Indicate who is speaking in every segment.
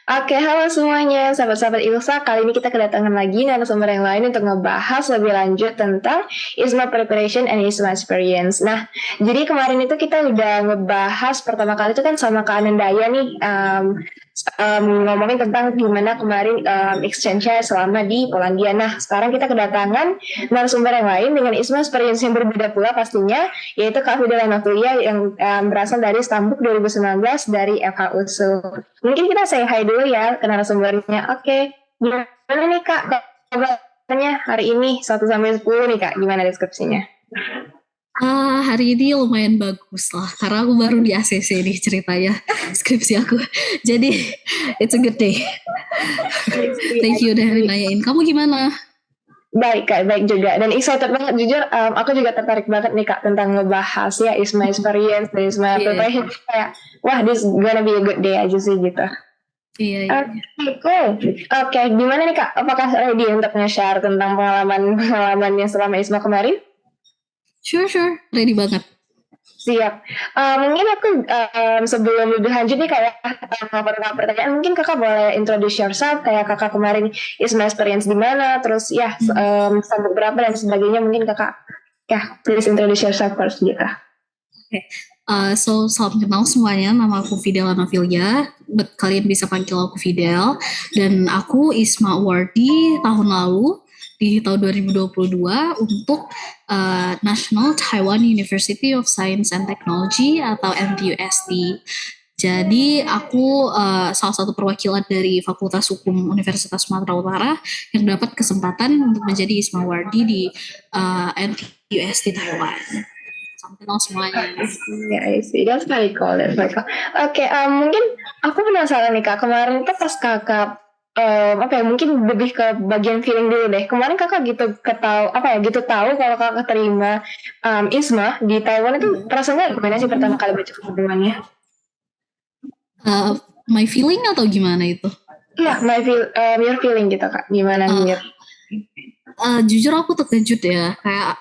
Speaker 1: Oke, halo semuanya, sahabat-sahabat Ilsa. Kali ini kita kedatangan lagi narasumber yang lain untuk ngebahas lebih lanjut tentang ISMA Preparation and ISMA Experience. Nah, jadi kemarin itu kita udah ngebahas pertama kali itu kan sama Kak Anandaya nih, ngomongin tentang gimana kemarin exchange-nya selama di Polandia. Nah, sekarang kita kedatangan narasumber yang lain dengan ISMA Experience yang berbeda pula pastinya, yaitu Kak Fidel Naflia yang berasal dari Stambuk 2019 dari FHUSU. Mungkin kita say hi dulu ya ke narasumbernya. Oke, gimana nih Kak kabarnya hari ini 1 sampai 10 nih Kak, gimana deskripsinya?
Speaker 2: Hari ini lumayan bagus lah, karena aku baru di ACC nih ceritanya, skripsi aku. Jadi, it's a good day. Thank you udah nanyain. Kamu gimana?
Speaker 1: Baik Kak, baik juga. Dan excited banget, jujur aku juga tertarik banget nih Kak tentang ngebahas ya is my experience, is my
Speaker 2: Iya,
Speaker 1: preparation. Kayak, wah this gonna be a good day aja sih gitu.
Speaker 2: iya, iya.
Speaker 1: Oke, cool. Oke, gimana nih Kak? Apakah ready untuk nge-share tentang pengalamannya selama ISMA kemarin?
Speaker 2: Sure. Ready banget.
Speaker 1: Siap. Mungkin aku sebelum lebih lanjut nih kayak beberapa pertanyaan, mungkin kakak boleh introduce yourself, kayak kakak kemarin ISMA experience di mana, terus ya sampai berapa dan sebagainya. Mungkin kakak ya please introduce yourself first gitu.
Speaker 2: So, salam kenal semuanya, nama aku Fidel Anafilia, kalian bisa panggil aku Fidel, dan aku ISMA awardee tahun lalu, di tahun 2022 untuk National Taiwan University of Science and Technology atau NTUST. Jadi aku salah satu perwakilan dari Fakultas Hukum Universitas Sumatera Utara yang dapat kesempatan untuk menjadi ISMA awardee di NTUST Taiwan. Salam kenal semuanya.
Speaker 1: Ya, I see. That's very cool. That's very cool. Oke, mungkin aku penasaran nih Kak. Kemarin tuh pas kakak apa ya, mungkin lebih ke bagian feeling dulu deh. Kemarin kakak gitu gitu tahu kalau kakak terima ISMA di Taiwan itu perasaannya gimana sih pertama kali baca pengumumannya?
Speaker 2: My feeling atau gimana itu?
Speaker 1: Iya, your feeling gitu Kak. Gimana mir?
Speaker 2: Jujur aku terkejut ya, kayak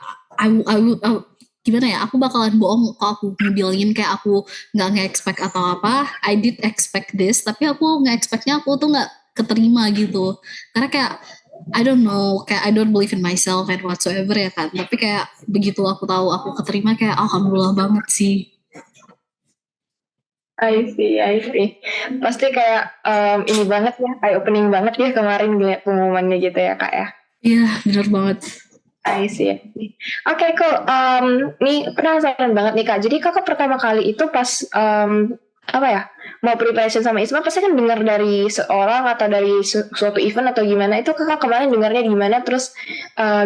Speaker 2: gimana ya, aku bakalan bohong kalau aku ngebilangin kayak aku nggak nge-expect atau apa. I did expect this, tapi aku nge-expectnya aku tuh nggak keterima gitu, karena kayak I don't know, kayak I don't believe in myself and whatsoever ya kan, tapi kayak begitu aku tahu aku keterima kayak alhamdulillah banget sih.
Speaker 1: I see. Pasti kayak ini banget ya, eye opening banget ya kemarin lihat pengumumannya gitu ya Kak ya.
Speaker 2: Iya, benar banget.
Speaker 1: I see. Oke, cool. Nih penasaran banget nih Kak. Jadi kakak pertama kali itu pas apa ya, mau preparation sama ISMA pasti kan dengar dari seorang atau dari suatu event atau gimana. Itu kakak kemarin dengarnya gimana? Terus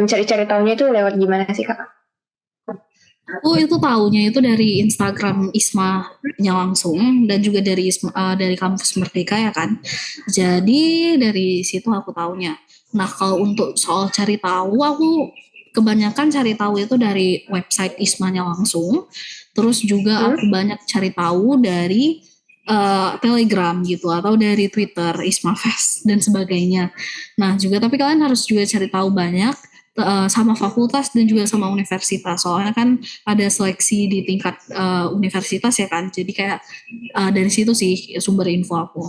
Speaker 1: cari-cari tahunya itu lewat gimana sih Kak?
Speaker 2: Aku itu taunya itu dari Instagram ISMA-nya langsung dan juga dari kampus Merdeka ya kan. Jadi dari situ aku taunya. Nah, kalau untuk soal cari tahu, aku kebanyakan cari tahu itu dari website ISMA-nya langsung. Terus juga aku banyak cari tahu dari Telegram gitu atau dari Twitter ISMA Fest dan sebagainya. Nah, juga tapi kalian harus juga cari tahu banyak sama fakultas dan juga sama universitas. Soalnya kan ada seleksi di tingkat universitas ya kan. Jadi kayak dari situ sih sumber info aku.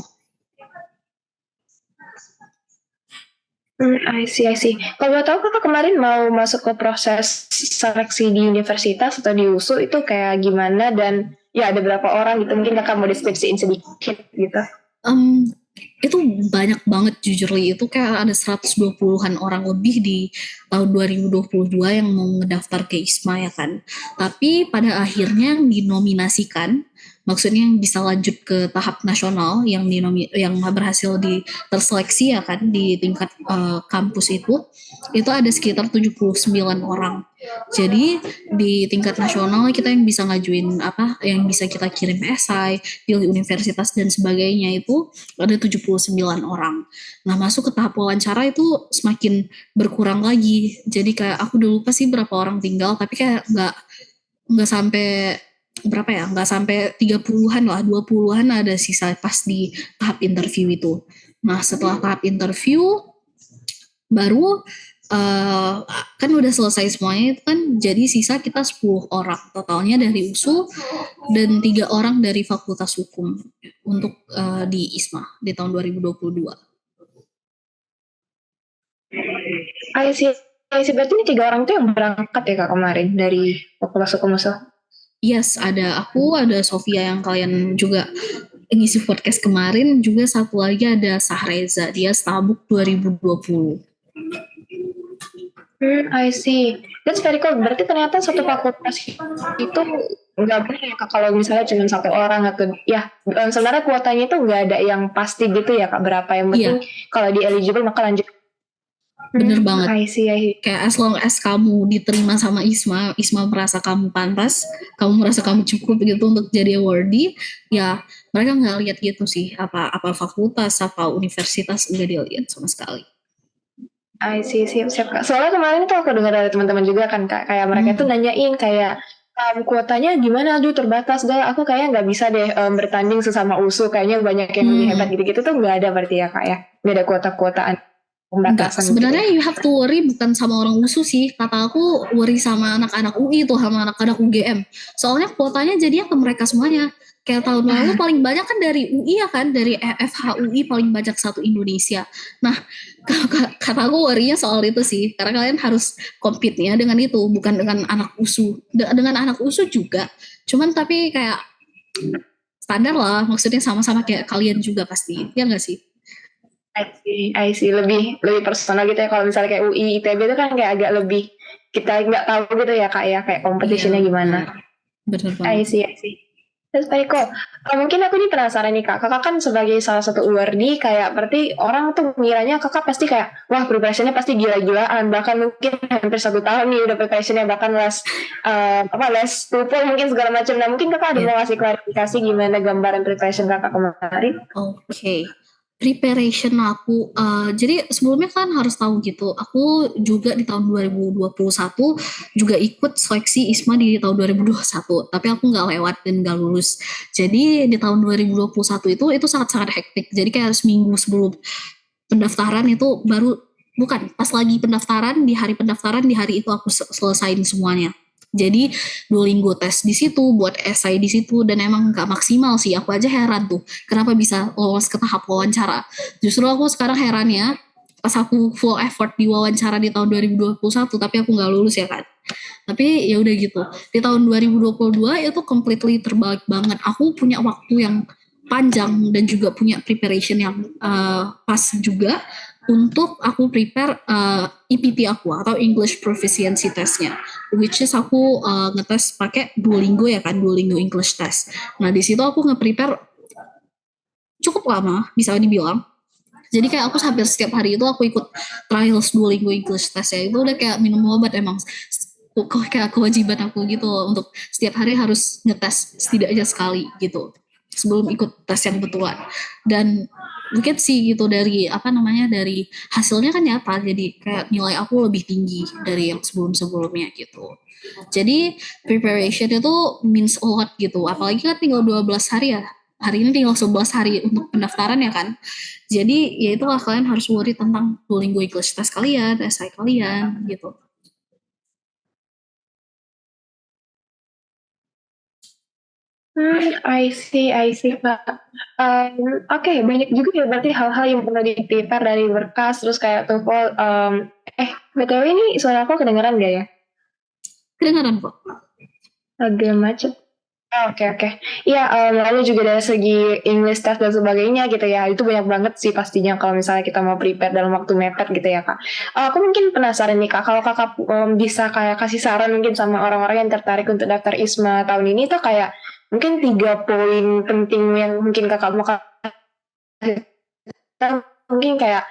Speaker 1: I see. Kalau boleh tahu kakak kemarin mau masuk ke proses seleksi di universitas atau di USU itu kayak gimana dan ya ada berapa orang gitu, mungkin kakak mau deskripsiin sedikit gitu.
Speaker 2: Itu banyak banget jujur Li. Itu kayak ada 120-an orang lebih di tahun 2022 yang mau ngedaftar ke ISMA ya kan. Tapi pada akhirnya yang dinominasikan, maksudnya yang bisa lanjut ke tahap nasional yang berhasil terseleksi ya kan di tingkat kampus itu ada sekitar 79 orang. Jadi di tingkat nasional kita yang bisa ngajuin yang bisa kita kirim esai, pilih universitas dan sebagainya itu ada 79 orang. Nah, masuk ke tahap wawancara itu semakin berkurang lagi. Jadi kayak aku udah lupa sih berapa orang tinggal, tapi kayak nggak sampai berapa ya, nggak sampai 30-an lah, 20-an ada sisa pas di tahap interview itu. Nah, setelah tahap interview baru kan udah selesai semuanya itu kan jadi sisa kita 10 orang totalnya dari USU dan 3 orang dari Fakultas Hukum untuk di ISMA di tahun 2022.
Speaker 1: Berarti ini 3 orang itu yang berangkat ya Kak kemarin dari Fakultas Hukum USU?
Speaker 2: Yes, ada aku, ada Sofia yang kalian juga ngisi podcast kemarin, juga satu lagi ada Sahreza, dia Stabuk 2020.
Speaker 1: I see. That's very cool. Berarti ternyata satu fakultas itu nggak boleh ya Kak kalau misalnya cuma 1 orang atau ya sebenarnya kuotanya itu nggak ada yang pasti gitu ya Kak berapa yang penting kalau di eligible maka lanjut.
Speaker 2: Bener banget.
Speaker 1: I see.
Speaker 2: Kayak as long as kamu diterima sama ISMA, ISMA merasa kamu pantas, kamu merasa kamu cukup gitu untuk jadi awardee, ya mereka nggak lihat gitu sih apa fakultas, apa universitas, nggak dilihat sama sekali.
Speaker 1: I see, siap Kak. Soalnya kemarin tuh aku dengar dari teman-teman juga kan Kak, kayak mereka tuh nanyain kayak kuotanya gimana, aduh terbatas dah, aku kayaknya nggak bisa deh bertanding sesama USU, kayaknya banyak yang lebih hebat gitu-gitu tuh nggak ada berarti ya Kak ya, nggak ada kuota-kuotaan
Speaker 2: enggak,
Speaker 1: pembatasan
Speaker 2: sebenarnya
Speaker 1: gitu ya.
Speaker 2: you have to worry bukan sama orang USU sih, kata aku worry sama anak-anak UI tuh, sama anak-anak UGM, soalnya kuotanya jadinya ke mereka semuanya. Kayak tahun lalu paling banyak kan dari UI ya kan, dari FHUI paling banyak satu Indonesia. Nah, kata aku worry-nya soal itu sih, karena kalian harus compete-nya dengan itu, bukan dengan anak USU. Dengan anak USU juga, cuman tapi kayak standar lah, maksudnya sama-sama kayak kalian juga pasti, ya nggak sih?
Speaker 1: I see. Lebih personal gitu ya, kalau misalnya kayak UI, ITB itu kan kayak agak lebih, kita nggak tahu gitu ya Kak ya, kayak competition-nya gimana.
Speaker 2: Bener banget.
Speaker 1: I see. Terus Pak Iko, mungkin aku nih penasaran nih Kak, kakak kan sebagai salah satu awardee, kayak berarti orang tuh ngiranya kakak pasti kayak, wah preparationnya pasti gila-gilaan, bahkan mungkin hampir 1 tahun nih udah preparationnya, bahkan les TOEFL mungkin segala macam. Nah mungkin kakak ada mau ngasih klarifikasi gimana gambaran preparation kakak kemarin?
Speaker 2: Oke. Preparation aku, jadi sebelumnya kan harus tahu gitu, aku juga di tahun 2021 juga ikut seleksi ISMA di tahun 2021, tapi aku nggak lewat dan nggak lulus. Jadi di tahun 2021 itu sangat-sangat hektik, jadi kayak seminggu sebelum pendaftaran itu bukan, pas lagi pendaftaran, di hari itu aku selesain semuanya. Jadi Duolingo tes di situ, buat esai di situ, dan emang gak maksimal sih. Aku aja heran tuh, kenapa bisa lolos ke tahap wawancara. Justru aku sekarang herannya, pas aku full effort di wawancara di tahun 2021, tapi aku gak lulus ya kan. Tapi ya udah gitu. Di tahun 2022 itu completely terbalik banget. Aku punya waktu yang panjang dan juga punya preparation yang pas juga untuk aku prepare EPT aku atau English Proficiency Testnya, which is aku ngetes pakai Duolingo ya kan, Duolingo English Test. Nah di situ aku nge-prepare cukup lama bisa dibilang. Jadi kayak aku hampir setiap hari itu aku ikut trials Duolingo English Test ya, itu udah kayak minum obat emang. Kok kayak kewajiban aku gitu untuk setiap hari harus ngetes setidaknya sekali gitu sebelum ikut tes yang betulan. Dan mungkin sih gitu dari dari hasilnya kan nyata, jadi kayak nilai aku lebih tinggi dari yang sebelumnya gitu. Jadi preparation itu means a lot gitu, apalagi kan tinggal 12 hari ya, hari ini tinggal 11 hari untuk pendaftaran ya kan. Jadi ya itulah, kalian harus worry tentang Duolingo English Test kalian, essay kalian gitu.
Speaker 1: I see Pak. Oke, banyak juga ya berarti hal-hal yang perlu di-prepare dari berkas, terus kayak TOEFL. BTW ini suara aku kedengeran gak ya?
Speaker 2: Kedengaran kok.
Speaker 1: Agak macet. Oke. Iya, lalu juga dari segi English test dan sebagainya gitu ya, itu banyak banget sih pastinya kalau misalnya kita mau prepare dalam waktu mepet gitu ya Kak. Aku mungkin penasaran nih Kak, kalau Kakak bisa kayak kasih saran mungkin sama orang-orang yang tertarik untuk daftar ISMA tahun ini tuh kayak mungkin 3 poin penting yang mungkin Kakak mau kasih, mungkin kayak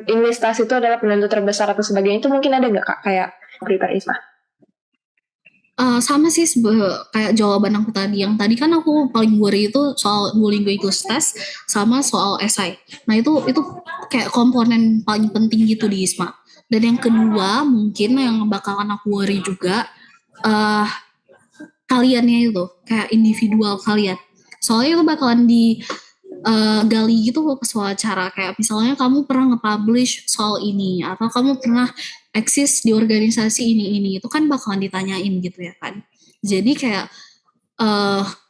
Speaker 1: English test itu adalah penentu terbesar atau sebagainya, itu mungkin ada nggak Kak kayak prepare ISMA?
Speaker 2: Sama sih kayak jawaban aku tadi. Yang tadi kan aku paling worry itu soal Duolingo English Test sama soal essay. Nah itu kayak komponen paling penting gitu di ISMA. Dan yang kedua mungkin yang bakalan aku worry juga kaliannya itu, kayak individual kalian. Soalnya itu bakalan gali gitu loh pas wawancara, kayak misalnya kamu pernah nge-publish soal ini atau kamu pernah eksis di organisasi ini itu kan bakalan ditanyain gitu ya kan. Jadi kayak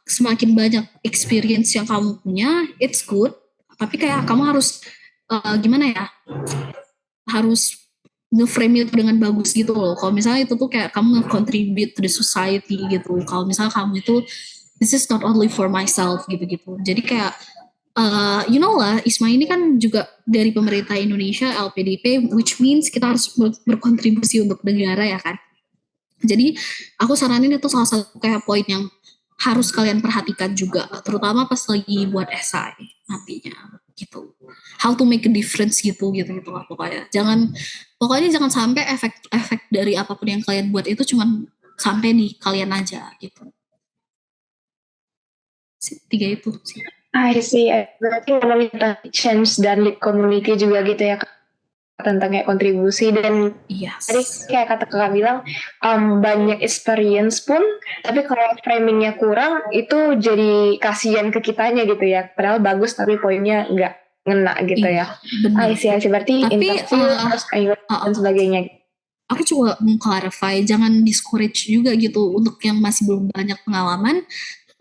Speaker 2: semakin banyak experience yang kamu punya, it's good, tapi kayak kamu harus gimana ya, harus nge-frame itu dengan bagus gitu loh. Kalau misalnya itu tuh kayak kamu nge-contribute to the society gitu. Kalau misalnya kamu itu this is not only for myself gitu-gitu. Jadi kayak you know lah, ISMA ini kan juga dari pemerintah Indonesia, LPDP, which means kita harus berkontribusi untuk negara ya kan. Jadi aku saranin itu salah satu kayak poin yang harus kalian perhatikan juga, terutama pas lagi buat esai nantinya gitu. How to make a difference gitu lah pokoknya. Pokoknya jangan sampai efek dari apapun yang kalian buat itu cuman sampai di kalian aja gitu. 3 itu sih.
Speaker 1: I see. Berarti ngomongin change dan lead community juga gitu ya, tentang kayak kontribusi dan tadi kayak kata kakak bilang banyak experience pun, tapi kalau framingnya kurang itu jadi kasihan ke kitanya gitu ya. Padahal bagus tapi poinnya nggak ngena gitu ya. I see. Berarti interview terus dan sebagainya.
Speaker 2: Aku coba meng-clarify, jangan discourage juga gitu untuk yang masih belum banyak pengalaman.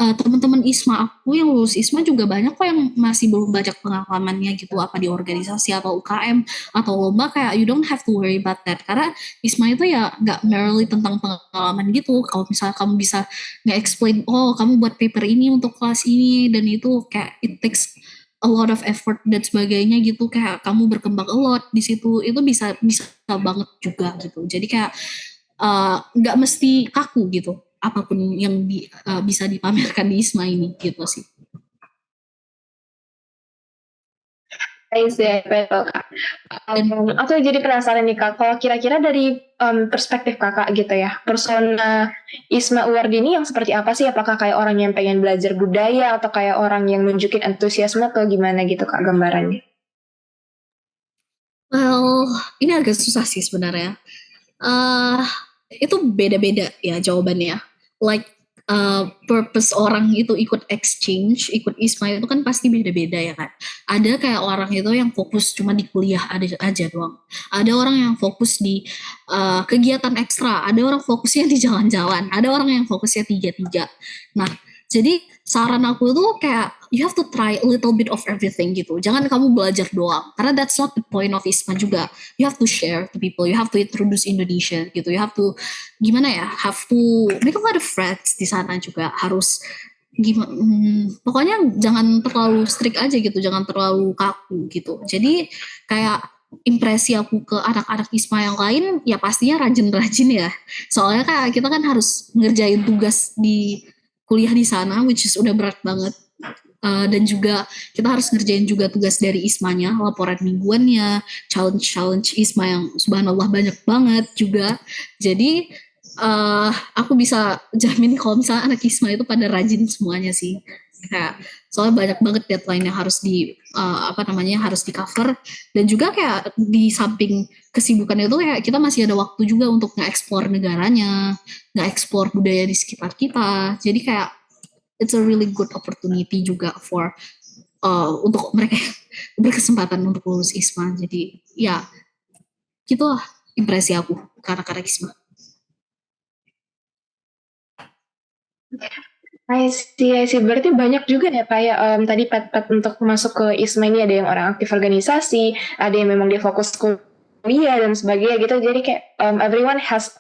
Speaker 2: Teman-teman ISMA aku yang lulus ISMA juga banyak kok yang masih belum banyak pengalamannya gitu, apa di organisasi atau UKM atau lomba, kayak you don't have to worry about that, karena ISMA itu ya nggak merely tentang pengalaman gitu. Kalau misalnya kamu bisa nge-explain, oh kamu buat paper ini untuk kelas ini dan itu, kayak it takes a lot of effort dan sebagainya gitu, kayak kamu berkembang a lot di situ, itu bisa banget juga gitu. Jadi kayak nggak mesti kaku gitu apapun yang bisa dipamerkan di ISMA ini gitu sih.
Speaker 1: Aku jadi penasaran nih Kak, kalau kira-kira dari perspektif Kakak gitu ya, persona ISMA Award ini yang seperti apa sih? Apakah kayak orang yang pengen belajar budaya atau kayak orang yang nunjukin antusiasme atau gimana gitu Kak gambarannya?
Speaker 2: Well, ini agak susah sih sebenarnya. Itu beda-beda ya jawabannya. Like purpose orang itu ikut exchange, ikut ISMA itu kan pasti beda-beda ya kan. Ada kayak orang itu yang fokus cuma di kuliah aja doang. Ada orang yang fokus di kegiatan ekstra. Ada orang fokusnya di jalan-jalan. Ada orang yang fokusnya 3-3. Nah, jadi saran aku tuh kayak you have to try a little bit of everything gitu. Jangan kamu belajar doang, karena that's not the point of ISMA juga. You have to share to people, you have to introduce Indonesia gitu. You have to have to make a lot of friends di sana juga. Harus gimana? Pokoknya jangan terlalu strict aja gitu, jangan terlalu kaku gitu. Jadi kayak impresi aku ke anak-anak ISMA yang lain ya pastinya rajin-rajin ya. Soalnya kayak kita kan harus ngerjain tugas di kuliah di sana, which is udah berat banget. Dan juga kita harus ngerjain juga tugas dari ISMA-nya, laporan mingguannya, challenge ISMA yang subhanallah banyak banget juga. Jadi aku bisa jamin kalau misalnya anak ISMA itu pada rajin semuanya sih. Kayak soalnya banyak banget deadline yang harus harus di cover, dan juga kayak di samping kesibukan itu kayak kita masih ada waktu juga untuk nge-explore negaranya, nge-explore budaya di sekitar kita. Jadi kayak it's a really good opportunity juga for untuk mereka berkesempatan untuk lulus ISMA. Jadi ya gitulah impresi aku karena ISMA.
Speaker 1: I see. Berarti banyak juga ya kayak tadi pet untuk masuk ke ISMA ini, ada yang orang aktif organisasi, ada yang memang dia fokus kuliah dan sebagainya gitu. Jadi kayak everyone has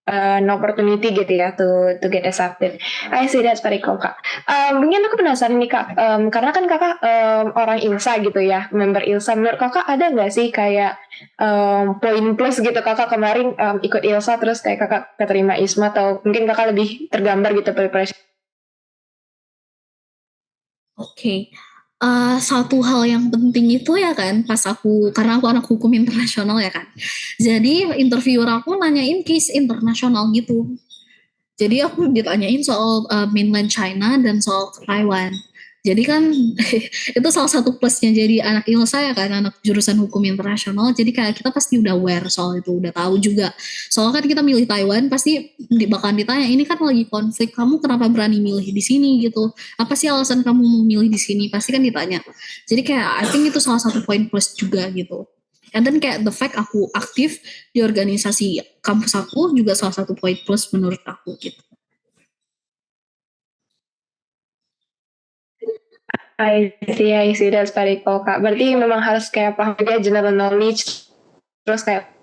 Speaker 1: an opportunity gitu ya to get accepted. I see, that's very cool Kak. Mungkin aku penasaran nih Kak, karena kan Kakak orang ILSA gitu ya, member ILSA. Menurut Kakak ada nggak sih kayak poin plus gitu Kakak kemarin ikut ILSA terus kayak Kakak keterima ISMA, atau mungkin Kakak lebih tergambar gitu preparation?
Speaker 2: Oke. Satu hal yang penting itu ya kan, karena aku anak hukum internasional ya kan. Jadi interviewer aku nanyain case internasional gitu. Jadi aku ditanyain soal mainland China dan soal Taiwan. Jadi kan itu salah satu plusnya jadi anak ILSA ya kan, anak jurusan hukum internasional. Jadi kayak kita pasti udah aware soal itu, udah tahu juga. Soalnya kan kita milih Taiwan pasti bakalan ditanya, ini kan lagi konflik, kamu kenapa berani milih di sini gitu? Apa sih alasan kamu mau milih di sini? Pasti kan ditanya. Jadi kayak I think itu salah satu poin plus juga gitu. And then kayak the fact aku aktif di organisasi kampus aku juga salah satu poin plus menurut aku gitu.
Speaker 1: I see, that's very cool, Kak. Berarti memang harus kayak paham juga general knowledge, terus kayak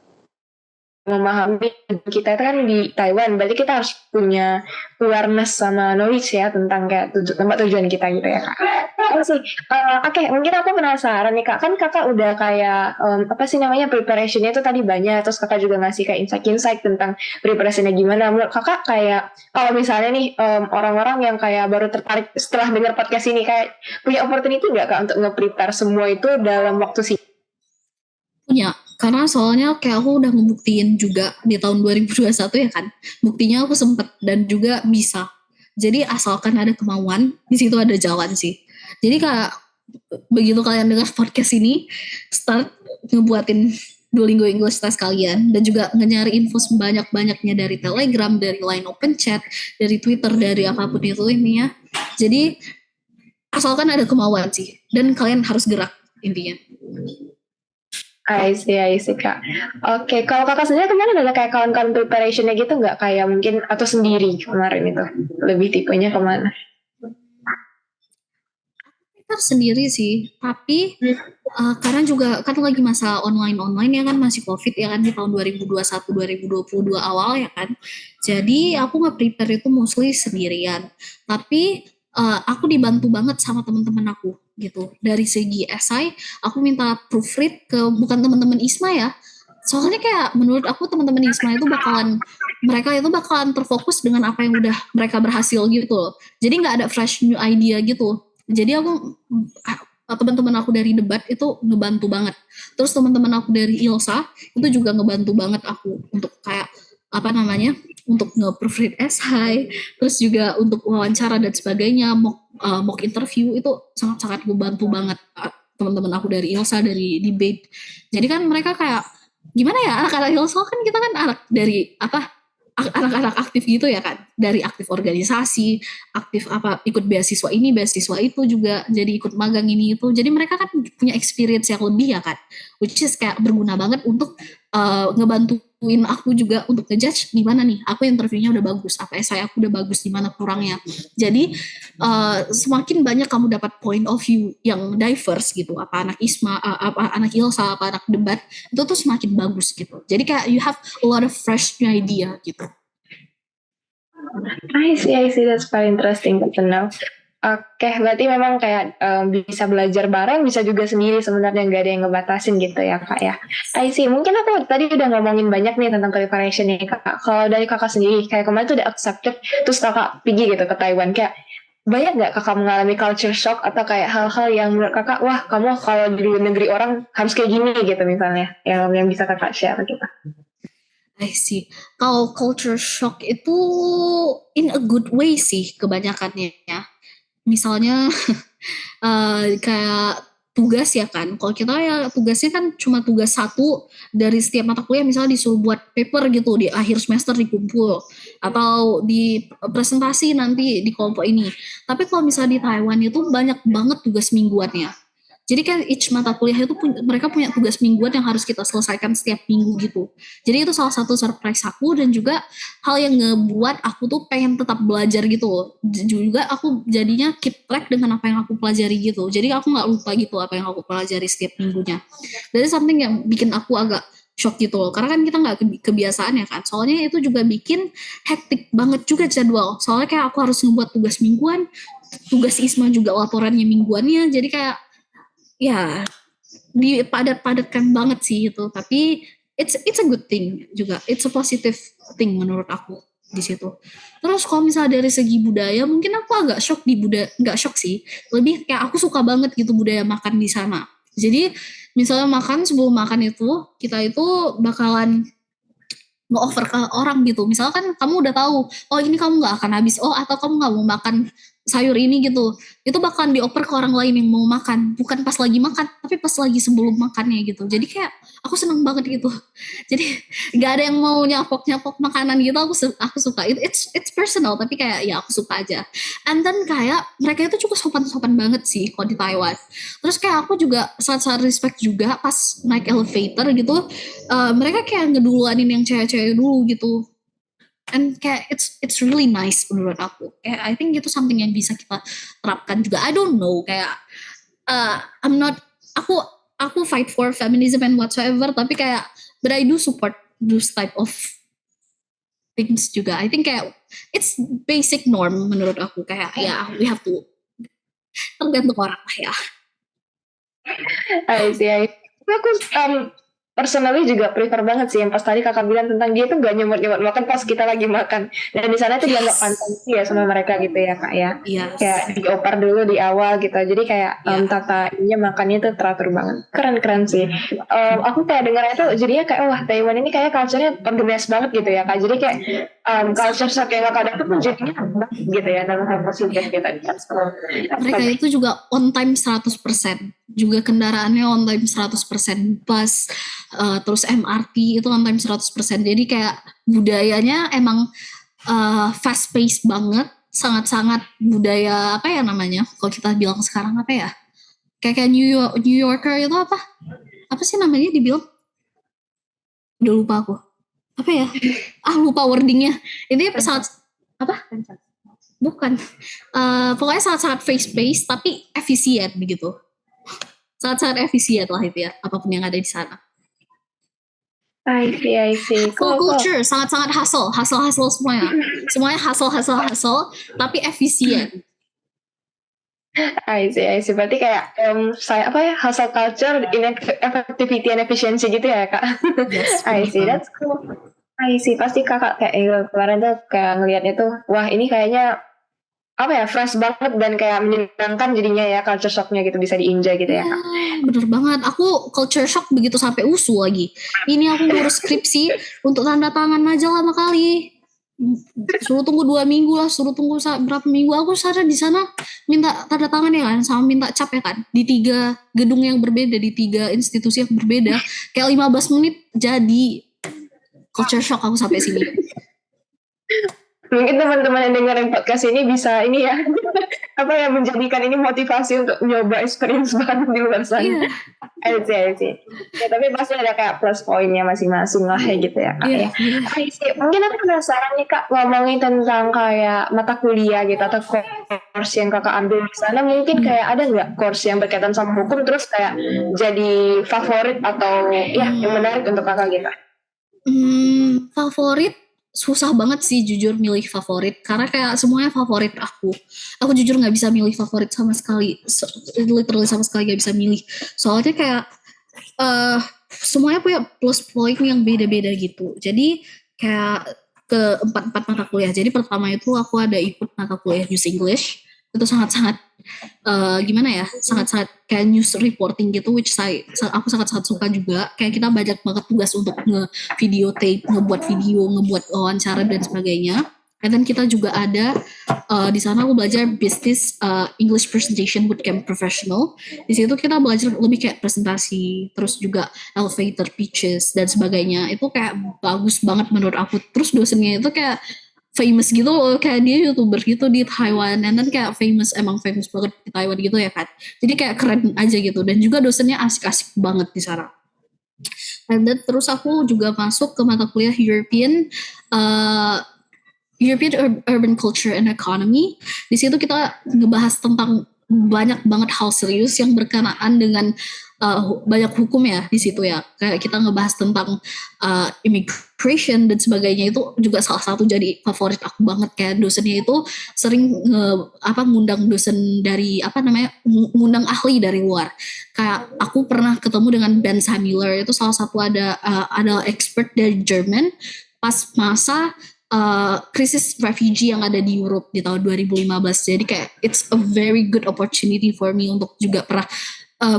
Speaker 1: memahami kita itu kan di Taiwan, berarti kita harus punya awareness sama knowledge ya tentang kayak tempat tujuan kita gitu ya Kak. Oke, mungkin aku penasaran nih Kak, kan Kakak udah kayak apa sih namanya preparationnya itu tadi banyak, terus Kakak juga ngasih kayak insight-insight tentang preparationnya gimana. Menurut Kakak kayak kalau misalnya nih orang-orang yang kayak baru tertarik setelah dengar podcast ini kayak punya opportunity nggak Kak untuk nge-prepare semua itu dalam waktu sih?
Speaker 2: Punya, karena soalnya kayak aku udah membuktiin juga di tahun 2021 ya kan, buktinya aku sempet dan juga bisa. Jadi asalkan ada kemauan, di situ ada jalan sih. Jadi kayak begitu kalian dengar podcast ini, start ngebuatin Duolingo English Test kalian dan juga nyari info sebanyak-banyaknya dari Telegram, dari Line Open Chat, dari Twitter, dari apapun itu ini ya. Jadi asalkan ada kemauan sih, dan kalian harus gerak intinya.
Speaker 1: I see Kak. Oke, kalau Kakak sendiri kemarin ada kayak kawan-kawan preparationnya gitu nggak? Kayak mungkin atau sendiri kemarin itu? Lebih tipenya kemana?
Speaker 2: Kita sendiri sih, tapi karena juga kan lagi masa online ya kan, masih COVID ya kan di tahun 2021 2022 awal ya kan. Jadi aku nge-prepare itu mostly sendirian. Tapi aku dibantu banget sama teman-teman aku gitu. Dari segi esai, aku minta proofread ke bukan teman-teman ISMA ya. Soalnya kayak menurut aku teman-teman ISMA itu mereka itu bakalan terfokus dengan apa yang udah mereka berhasil gitu loh. Jadi nggak ada fresh new idea gitu. Jadi teman-teman aku dari debat itu ngebantu banget. Terus teman-teman aku dari ILSA itu juga ngebantu banget aku untuk kayak apa namanya, untuk nge-proofread esai, terus juga untuk wawancara dan sebagainya, mock interview itu sangat-sangat ngebantu banget teman-teman aku dari ILSA, dari debate. Jadi kan mereka kayak gimana ya, anak-anak ILSA kan kita kan anak dari apa, anak-anak aktif gitu ya kan, dari aktif organisasi, aktif apa, ikut beasiswa ini beasiswa itu juga, jadi ikut magang ini itu, jadi mereka kan punya experience yang lebih ya kan, which is kayak berguna banget untuk ngebantuin aku juga untuk ngejudge gimana nih aku interviewnya udah bagus, apa esai aku udah bagus, gimana kurangnya. Jadi semakin banyak kamu dapat point of view yang diverse gitu, apa anak ISMA, apa anak ILSA, apa anak debat, itu tuh semakin bagus gitu. Jadi kayak you have a lot of fresh new idea gitu.
Speaker 1: I see, that's very interesting to know. Oke, berarti memang kayak bisa belajar bareng, bisa juga sendiri sebenarnya, nggak ada yang ngebatasin gitu ya Kak ya. I see, mungkin aku tadi udah ngomongin banyak nih tentang preparation nih Kak. Kalau dari Kakak sendiri, kayak kemarin tuh udah accepted, terus Kakak pergi gitu ke Taiwan, kayak banyak nggak Kakak mengalami culture shock atau kayak hal-hal yang menurut Kakak, wah kamu kalau di negeri orang harus kayak gini gitu misalnya, yang bisa Kakak share ke kita.
Speaker 2: I see. Kalau culture shock itu in a good way sih kebanyakannya ya. Misalnya kayak tugas ya kan. Kalau kita ya tugasnya kan cuma tugas satu dari setiap mata kuliah, misalnya disuruh buat paper gitu di akhir semester dikumpul, atau di presentasi nanti di kelompok ini. Tapi kalau misalnya di Taiwan itu banyak banget tugas mingguannya. Jadi kan each mata kuliah itu mereka punya tugas mingguan yang harus kita selesaikan setiap minggu gitu. Jadi itu salah satu surprise aku, dan juga hal yang ngebuat aku tuh pengen tetap belajar gitu. Juga aku jadinya keep track dengan apa yang aku pelajari gitu. Jadi aku nggak lupa gitu apa yang aku pelajari setiap minggunya. Jadi something yang bikin aku agak shock gitu loh. Karena kan kita nggak kebiasaan ya kan. Soalnya itu juga bikin hektik banget juga jadwal. Soalnya kayak aku harus ngebuat tugas mingguan, tugas ISMA juga laporannya mingguannya. Jadi kayak ya dipadat-padatkan banget sih itu, tapi it's a good thing juga, it's a positive thing menurut aku di situ. Terus kalau misalnya dari segi budaya, mungkin aku agak shock di budaya, nggak shock sih, lebih kayak aku suka banget gitu budaya makan di sana. Jadi misalnya makan, sebelum makan itu kita itu bakalan nge-offer ke orang gitu. Misalkan kamu udah tahu, oh ini kamu nggak akan habis, oh atau kamu nggak mau makan sayur ini gitu, itu bakalan dioper ke orang lain yang mau makan, bukan pas lagi makan tapi pas lagi sebelum makannya gitu. Jadi kayak aku seneng banget gitu. Jadi nggak ada yang mau nyapok makanan gitu. Aku suka it's personal tapi kayak ya aku suka aja. And then kayak mereka itu cukup sopan-sopan banget sih kalau di Taiwan. Terus kayak aku juga sangat-sangat respect juga pas naik elevator gitu, mereka kayak ngeduluanin yang cewek-cewek dulu gitu. And kayak it's really nice menurut aku. Kayak I think itu something yang bisa kita terapkan juga. I don't know, kayak I'm not, aku fight for feminism and whatsoever, tapi kayak but I do support those type of things juga. I think kayak it's basic norm menurut aku, kayak ya we have to, tergantung orang lah ya.
Speaker 1: I see. Tapi aku personally juga prefer banget sih yang pas tadi kakak bilang tentang dia tuh gak nyemot-nyemot makan pas kita lagi makan, dan di sana tuh dianggap pantas sih ya sama mereka gitu ya kak ya.
Speaker 2: Yes.
Speaker 1: Kayak dioper dulu di awal gitu, jadi kayak tata ininya makannya tuh teratur banget, keren sih. Aku kayak dengarnya tuh jadinya kayak wah Taiwan ini kayak culture-nya organized banget gitu ya kak, jadi kayak culture shock yang kakak dapet tuh jadinya gitu ya dalam hal positif gitu.
Speaker 2: Mereka itu juga on time 100%, juga kendaraannya on time 100%, bus, terus MRT itu on time 100%. Jadi kayak budayanya emang fast pace banget, sangat-sangat budaya apa ya namanya? Kalau kita bilang sekarang apa ya? Kayak New Yorker itu apa? Apa sih namanya dibilang? Udah lupa aku. Apa ya? Lupa wordingnya. Ini sangat apa? Bukan. Pokoknya sangat-sangat fast pace tapi efisien begitu. Sangat-sangat efisien lah itu ya, apapun yang ada di sana.
Speaker 1: I see.
Speaker 2: Culture sangat-sangat hustle semuanya. Semuanya hustle, tapi efisien.
Speaker 1: I see. Berarti kayak saya apa ya, hustle culture, effectivity and efficiency gitu ya kak.
Speaker 2: Yes,
Speaker 1: I see, that's cool. I see, pasti kakak kayak kemarin tuh kayak ngelihatnya tuh, wah ini kayaknya apa ya, fresh banget dan kayak menyenangkan jadinya ya, culture shocknya gitu bisa diinjak gitu ya kak.
Speaker 2: Bener banget, aku culture shock begitu sampai usul lagi. Ini aku ngurus skripsi untuk tanda tangan majalah lama kali. Suruh tunggu 2 minggu lah, suruh tunggu berapa minggu. Aku sadar di sana minta tanda tangan ya kan, sama minta cap ya kan, di 3 gedung yang berbeda, di 3 institusi yang berbeda. Kayak 15 menit jadi. Culture shock aku sampai sini.
Speaker 1: Mungkin teman-teman yang dengerin podcast ini bisa ini ya, apa ya, menjadikan ini motivasi untuk nyoba experience baru di luar sana. I see. Ya, tapi pasti ada kayak plus poinnya masing-masing lah ya gitu ya kak ya. I see. Mungkin aku penasaran nih kak, ngomongin tentang kayak mata kuliah gitu atau course yang kakak ambil di sana, mungkin kayak ada nggak course yang berkaitan sama hukum terus kayak jadi favorit atau ya yang menarik untuk kakak gitu?
Speaker 2: Favorit susah banget sih jujur milih favorit, karena kayak semuanya favorit aku jujur nggak bisa milih favorit sama sekali, literally sama sekali nggak bisa milih, soalnya kayak semuanya punya plus point yang beda-beda gitu. Jadi kayak ke 4 mata kuliah. Jadi pertama itu aku ada ikut mata kuliah News English, itu sangat-sangat gimana ya, sangat-sangat kayak news reporting gitu, which aku sangat-sangat suka juga. Kayak kita banyak banget tugas untuk nge-videotape, ngebuat video, ngebuat wawancara dan sebagainya. And then kita juga ada di sana aku belajar business English presentation bootcamp professional. Di situ kita belajar lebih kayak presentasi, terus juga elevator pitches dan sebagainya. Itu kayak bagus banget menurut aku. Terus dosennya itu kayak famous gitu loh, kayak dia YouTuber gitu di Taiwan, dan kayak emang famous banget di Taiwan gitu ya kan. Jadi kayak keren aja gitu, dan juga dosennya asik-asik banget di sana. And then terus aku juga masuk ke mata kuliah European Urban Culture and Economy. Di situ kita ngebahas tentang banyak banget hal serius yang berkenaan dengan banyak hukum ya di situ ya. Kayak kita ngebahas tentang immigration dan sebagainya, itu juga salah satu jadi favorit aku banget. Kayak dosennya itu sering ngundang dosen dari ngundang ahli dari luar. Kayak aku pernah ketemu dengan Ben Samiller, itu salah satu ada expert dari Jerman pas masa krisis refugee yang ada di Europe di tahun 2015. Jadi kayak it's a very good opportunity for me untuk juga pernah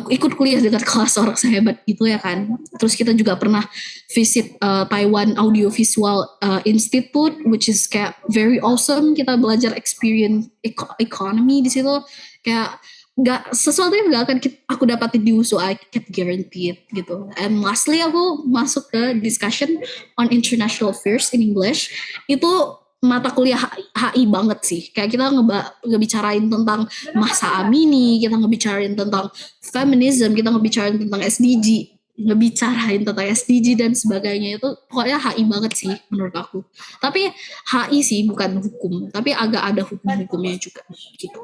Speaker 2: ikut kuliah dengan kelas orang sehebat gitu ya kan. Terus kita juga pernah visit Taiwan Audiovisual Institute, which is kayak very awesome. Kita belajar experience economy di situ, kayak nggak sesuatu yang nggak akan aku dapatin di USU, I can guarantee it gitu. And lastly aku masuk ke discussion on international affairs in English. Itu mata kuliah HI banget sih. Kayak kita ngebicarain tentang masa Amini, kita ngebicarain tentang feminism, kita ngebicarain tentang SDG dan sebagainya. Itu pokoknya HI banget sih menurut aku. Tapi HI sih bukan hukum, tapi agak ada hukum-hukumnya juga gitu.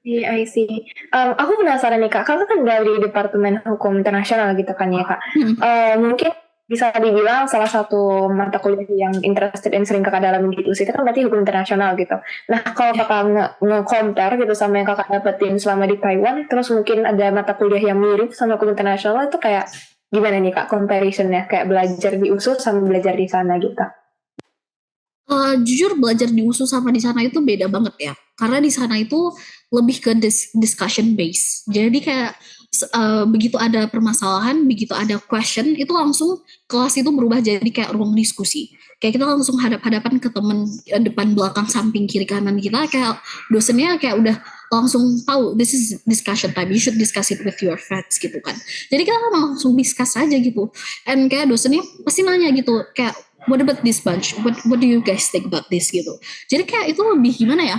Speaker 1: I see. Aku penasaran nih Kak, Kakak kan dari Departemen Hukum Internasional gitu kan ya Kak. Mungkin bisa dibilang salah satu mata kuliah yang interested and sering kakak dalam gitu sih, itu kan berarti hukum internasional gitu. Nah kalau kakak nge-compare gitu sama yang kakak dapetin selama di Taiwan, terus mungkin ada mata kuliah yang mirip sama hukum internasional, itu kayak gimana nih Kak comparisonnya, kayak belajar di USU sama belajar di sana gitu?
Speaker 2: Jujur belajar di USU sama di sana itu beda banget ya, karena di sana itu lebih ke discussion base. Jadi kayak begitu ada permasalahan, begitu ada question, itu langsung kelas itu berubah jadi kayak ruang diskusi. Kayak kita langsung hadap-hadapan ke temen depan, belakang, samping, kiri, kanan kita. Kayak dosennya kayak udah langsung tahu, this is discussion time, you should discuss it with your friends gitu kan. Jadi kita langsung discuss aja gitu. And kayak dosennya pasti nanya gitu, kayak what about this bunch? What do you guys think about this gitu. Jadi kayak itu lebih gimana ya?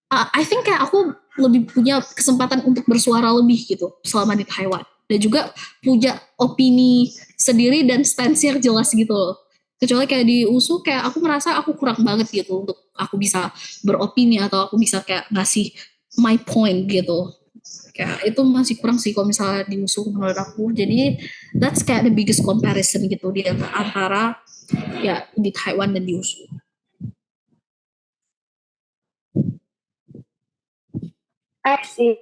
Speaker 2: I think kayak aku lebih punya kesempatan untuk bersuara lebih gitu selama di Taiwan, dan juga punya opini sendiri dan stance yang jelas gitu loh. Kecuali kayak di USU kayak aku merasa aku kurang banget gitu untuk aku bisa beropini atau aku bisa kayak ngasih my point gitu. Kayak itu masih kurang sih kalau misalnya di USU menurut aku. Jadi that's kayak the biggest comparison gitu di antara ya di Taiwan dan di USU.
Speaker 1: I see.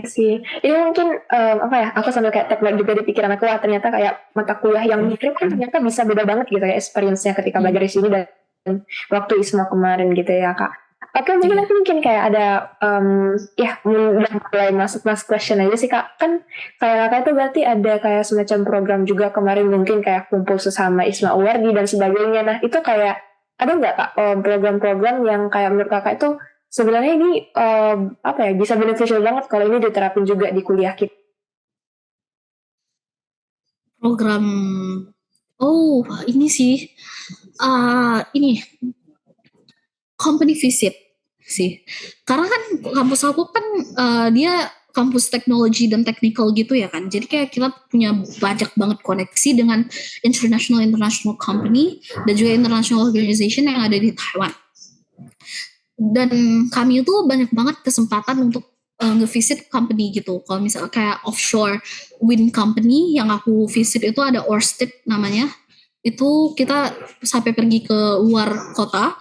Speaker 1: Sih. Ini mungkin apa ya? Aku sambil kayak tag juga di pikiran aku, wah ternyata kayak mata kuliah yang mirip kan ternyata bisa beda banget gitu ya experience-nya ketika belajar di sini dan waktu ISMA kemarin gitu ya Kak. Oke, mungkin kayak ada ya udah mulai masuk question aja sih Kak. Kan kayak Kakak itu berarti ada kayak semacam program juga kemarin, mungkin kayak kumpul sesama ISMA Awardi dan sebagainya. Nah itu kayak ada nggak Kak program-program yang kayak menurut Kakak itu sebenarnya ini apa ya, bisa beneficial banget kalau ini diterapin juga di kuliah kita?
Speaker 2: Program, ini sih, ini company visit sih. Karena kan kampus aku kan dia kampus teknologi dan teknikal gitu ya kan. Jadi kayak kita punya banyak banget koneksi dengan international company dan juga international organization yang ada di Taiwan. Dan kami itu banyak banget kesempatan untuk nge-visit company gitu. Kalau misalnya kayak offshore wind company yang aku visit itu ada Ørsted namanya. Itu kita sampai pergi ke luar kota,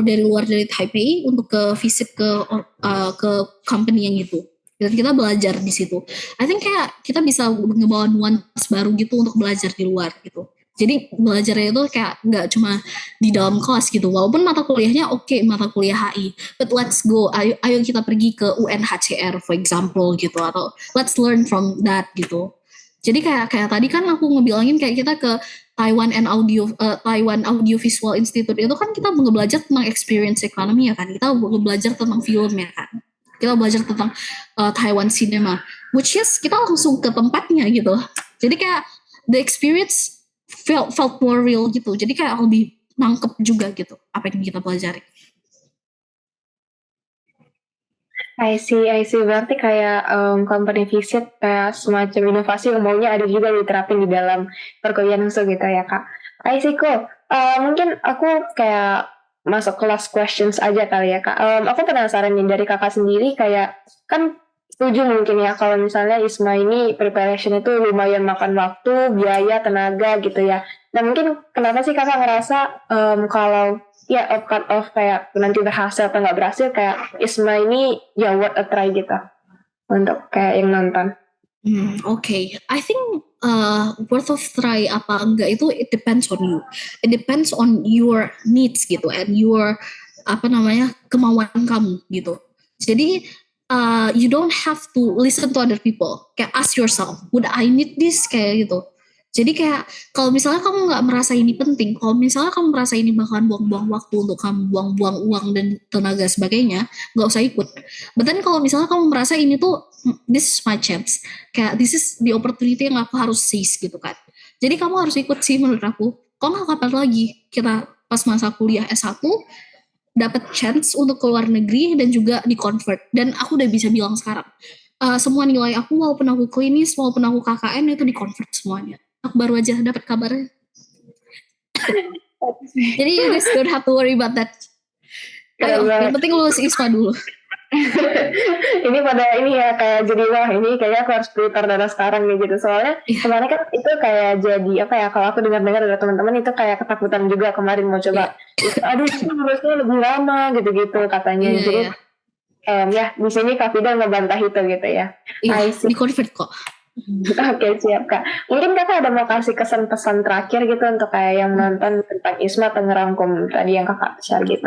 Speaker 2: dari Taipei untuk ke visit ke company yang itu. Dan kita belajar di situ. I think kayak kita bisa ngebawa nuansa baru gitu untuk belajar di luar gitu. Jadi belajarnya itu kayak nggak cuma di dalam kelas gitu. Walaupun mata kuliahnya mata kuliah HI, but let's go. Ayo kita pergi ke UNHCR for example gitu, atau let's learn from that gitu. Jadi kayak tadi kan aku ngebilangin kayak kita ke Taiwan Audiovisual Institute itu kan kita belajar tentang experience economy ya kan. Kita belajar tentang film ya kan. Kita belajar tentang Taiwan cinema, which is kita langsung ke tempatnya gitu. Jadi kayak the experience felt more real gitu. Jadi kayak lebih nangkep juga gitu apa yang kita pelajari.
Speaker 1: I see. Berarti kayak company visit kayak semacam inovasi yang maunya ada juga diterapin di dalam perkuliahan khusus gitu ya Kak. I see, cool. Mungkin aku kayak masuk kelas questions aja kali ya Kak. Aku penasaran nih dari Kakak sendiri, kayak kan setuju mungkin ya kalau misalnya ISMA ini preparation itu lumayan makan waktu, biaya, tenaga gitu ya. Dan mungkin kenapa sih Kakak ngerasa kalau ya cut off kayak nanti berhasil atau nggak berhasil, kayak ISMA ini ya worth a try gitu untuk kayak yang nonton?
Speaker 2: Okay. I think worth of try apa enggak itu it depends on you. It depends on your needs gitu and your kemauan kamu gitu. Jadi you don't have to listen to other people. Kayak ask yourself, would I need this? Kayak gitu. Jadi kayak kalau misalnya kamu nggak merasa ini penting, kalau misalnya kamu merasa ini bakalan buang-buang waktu untuk kamu buang-buang uang dan tenaga sebagainya, nggak usah ikut. But then kalau misalnya kamu merasa ini tuh this is my chance, kayak this is the opportunity yang aku harus seize gitu kan. Jadi kamu harus ikut sih menurut aku. Kok nggak kapan lagi kita pas masa kuliah S1 dapat chance untuk keluar negeri dan juga di convert. Dan aku udah bisa bilang sekarang, semua nilai aku walaupun aku klinis, walaupun aku KKN itu di convert semuanya. Aku baru aja dapat kabarnya. Jadi you guys don't have to worry about that. Ayo, yang penting lulus ISPA dulu.
Speaker 1: Ini pada ini ya kayak jadi wah ini kayaknya aku harus prepare dari sekarang nih gitu soalnya kemarin kan itu kayak jadi apa ya kalau aku dengar-dengar dari teman-teman itu kayak ketakutan juga kemarin mau coba aduh itu lulusnya lebih lama gitu-gitu katanya jadi ya di sini Kak Fida ngebantah itu gitu ya.
Speaker 2: Di convert kok.
Speaker 1: Oke, siap Kak. Mungkin Kakak ada mau kasih kesan-pesan terakhir gitu untuk kayak yang nonton tentang ISMA atau ngerangkum tadi yang Kakak share gitu.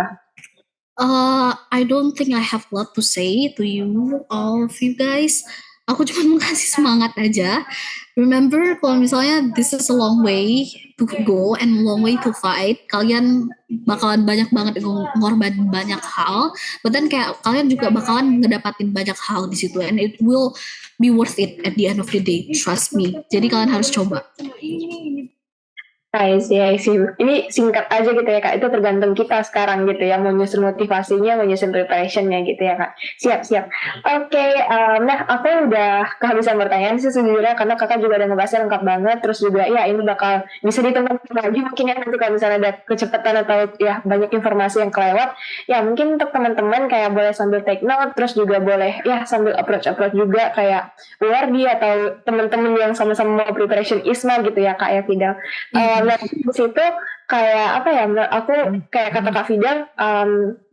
Speaker 2: I don't think I have a lot to say to you, all of you guys. Aku cuma mau kasih semangat aja. Remember, kalau misalnya this is a long way to go and a long way to fight, kalian bakalan banyak banget ngorbanin banyak hal, but then kayak kalian juga bakalan ngedapatin banyak hal di situ, and it will be worth it at the end of the day. Trust me. Jadi kalian harus coba.
Speaker 1: I see. Ini singkat aja gitu ya Kak, itu tergantung kita sekarang gitu ya, mau nyusun motivasinya, mau nyusun preparationnya gitu ya Kak. Siap. Oke, nah aku udah kehabisan pertanyaan sih sejujurnya, karena Kakak juga udah ngebahasnya lengkap banget, terus juga ya ini bakal bisa ditemukan lagi mungkin ya nanti kalau misalnya ada kecepatan atau ya banyak informasi yang kelewat, ya mungkin untuk teman-teman kayak boleh sambil take note, terus juga boleh ya sambil approach juga kayak Wardi atau teman-teman yang sama-sama mau preparation ISMA gitu ya Kak ya Fidel. Nah di situ kayak apa ya aku kayak kata Kak Fidel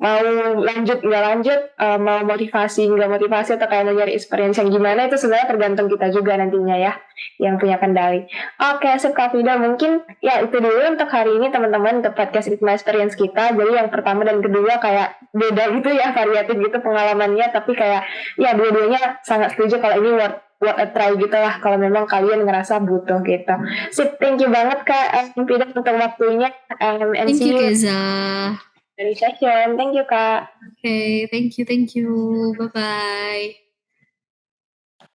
Speaker 1: mau lanjut nggak lanjut mau motivasi nggak motivasi atau kayak mau nyari experience yang gimana itu sebenarnya tergantung kita juga nantinya ya yang punya kendali. Oke, sip Kak Fidel, mungkin ya itu dulu untuk hari ini teman-teman untuk podcast ISMA Experience kita. Jadi yang pertama dan kedua kayak beda gitu ya, variatif gitu pengalamannya, tapi kayak ya dua-duanya sangat setuju kalau ini worth a try gitu lah kalau memang kalian ngerasa butuh gitu. Sip, thank you banget Kak Fidel untuk waktunya.
Speaker 2: Thank you Keza.
Speaker 1: Dari session. Thank you Kak.
Speaker 2: Okay, thank you. Bye-bye.